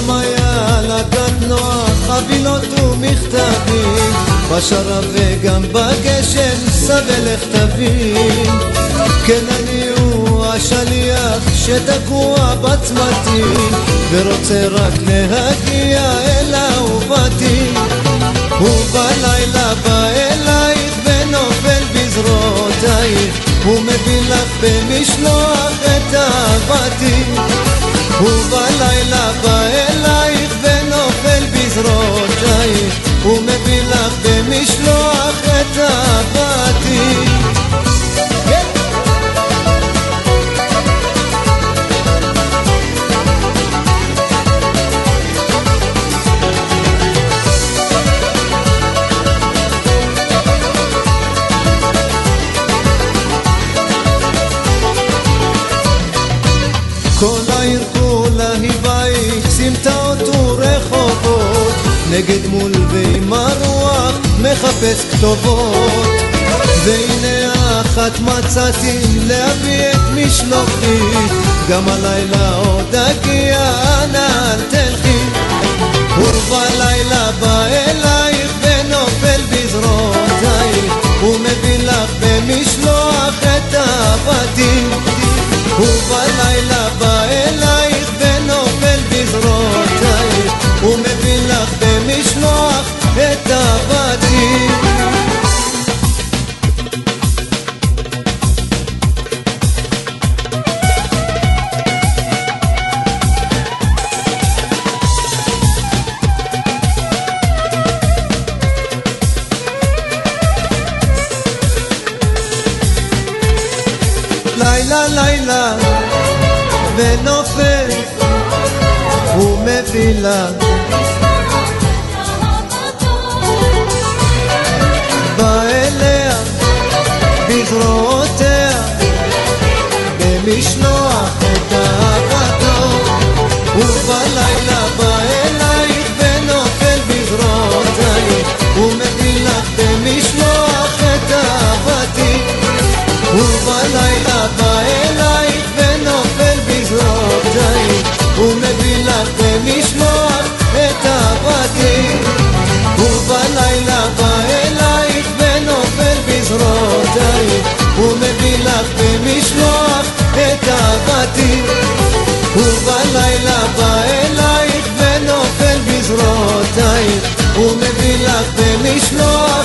במיה לגת נוח, חבילות ומכתבים, בשרב וגם בגשם סבל כתבים. כן אני הוא השליח שתקוע בצמתים, ורוצה רק להגיע אל אהובתי. ובלילה בא אלייך ונופל בזרועותייך, הוא מביא לך במשלוח את אהבתי. ובלילה בא אלייך ונופל בזרועותייך, הוא מביא לך במשלוח את אהבתי. כל העיר כולה היא בית, סמטאות ורחובות, נגד מול ועם הרוח מחפש כתובות. והנה אחת מצאתי להביא את משלוחי, גם הלילה עוד אגיע, אנא אל תלכי. ובלילה בא אלייך ונופל בזרועותייך, הוא מביא לך במשלוח את אהבתי. ובלילה בא אלייך ונופל בזרועותייך, הוא מביא לך במשלוח את אהבתי. לילה לילה ונופל, הוא מביא לה בא אליה בזרועותיה, במשלוח את אהבתו. ובלילה בא אלייך ונופל בזרועותייך, הוא מביא לך במשלוח את אהבתי. ובלילה בא אלייך ונופל בזרועותייך, הוא מביא לך במשלוח את אהבתי. ובלילה בא אלייך ונופל בזרועותייך, הוא מביא לך במשלוח את אהבתי. ובלילה בא אלייך ונופל בזרועותייך, הוא מביא לך במשלוח